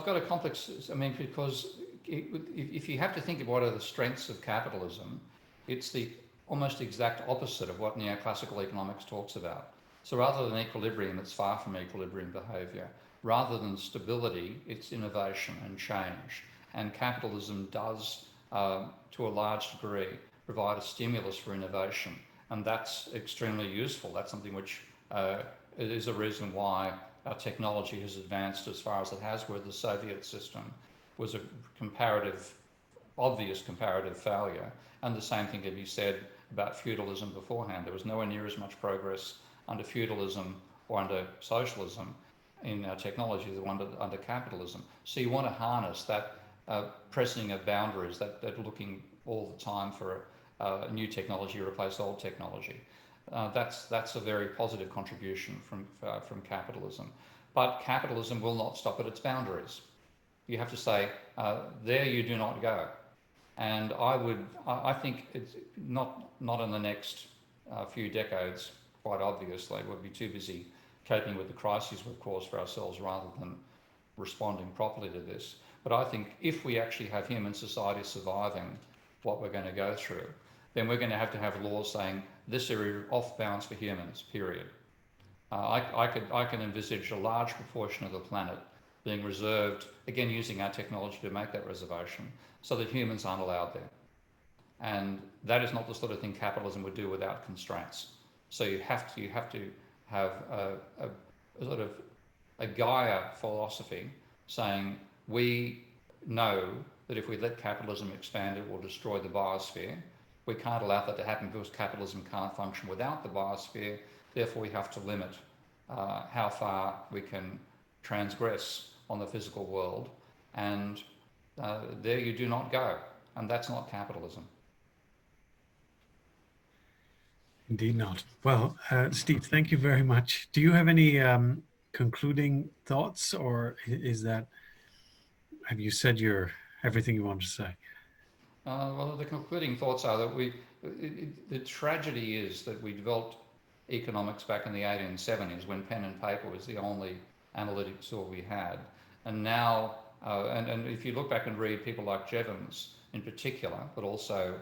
I've got a complex, I mean, because if you have to think of what are the strengths of capitalism, it's the almost exact opposite of what neoclassical economics talks about. So rather than equilibrium, it's far from equilibrium behaviour. Rather than stability, it's innovation and change. And capitalism does, to a large degree, provide a stimulus for innovation. And that's extremely useful. That's something which is a reason why our technology has advanced as far as it has, where the Soviet system was a obvious comparative failure. And the same thing can be said about feudalism beforehand. There was nowhere near as much progress under feudalism or under socialism in our technology as under capitalism. So you want to harness that pressing of boundaries, that looking all the time for new technology to replace old technology. That's a very positive contribution from capitalism. But capitalism will not stop at its boundaries. You have to say, there you do not go. And I think it's not in the next few decades, quite obviously. We'll be too busy coping with the crises we've caused for ourselves rather than responding properly to this. But I think if we actually have human society surviving what we're going to go through, then we're going to have laws saying this area off bounds for humans, period. I can envisage a large proportion of the planet being reserved, again using our technology to make that reservation, so that humans aren't allowed there. And that is not the sort of thing capitalism would do without constraints. So you have to have a sort of a Gaia philosophy saying we know that if we let capitalism expand, it will destroy the biosphere. We can't allow that to happen because capitalism can't function without the biosphere. Therefore, we have to limit how far we can transgress on the physical world. And there you do not go. And that's not capitalism. Indeed not. Well, Steve, thank you very much. Do you have any concluding thoughts, or have you said everything you want to say? Well, the concluding thoughts are that the tragedy is that we developed economics back in the 1870s when pen and paper was the only analytic tool we had. And now, and if you look back and read people like Jevons in particular, but also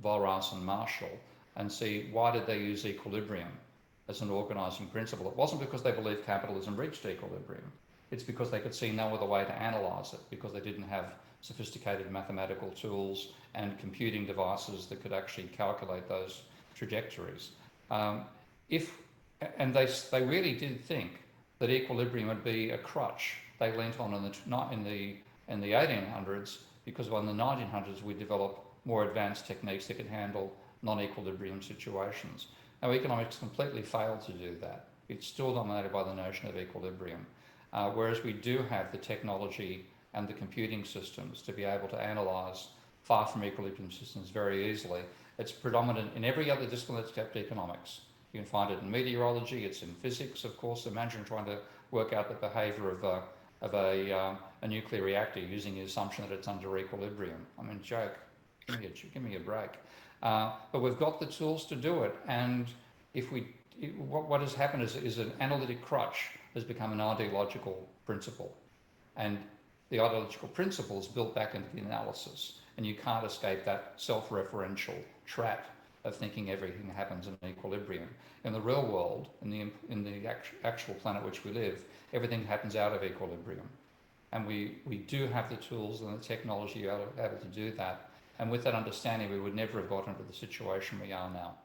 Walras and Marshall, and see why did they use equilibrium as an organising principle. It wasn't because they believed capitalism reached equilibrium. It's because they could see no other way to analyse it, because they didn't have sophisticated mathematical tools and computing devices that could actually calculate those trajectories. And they really did think that equilibrium would be a crutch they leant on in the 1800s, because by the 1900s we developed more advanced techniques that could handle non-equilibrium situations. Now, economics completely failed to do that. It's still dominated by the notion of equilibrium, whereas we do have the technology and the computing systems to be able to analyse far from equilibrium systems very easily. It's predominant in every other discipline except economics. You can find it in meteorology, it's in physics, of course. Imagine trying to work out the behaviour of a nuclear reactor using the assumption that it's under equilibrium. I mean, joke, give me a break. But we've got the tools to do it, and what has happened is an analytic crutch has become an ideological principle, and the ideological principle is built back into the analysis, and you can't escape that self-referential trap of thinking everything happens in equilibrium. In the real world, in the actual planet which we live, everything happens out of equilibrium, and we do have the tools and the technology able to do that. And with that understanding, we would never have got into the situation we are now.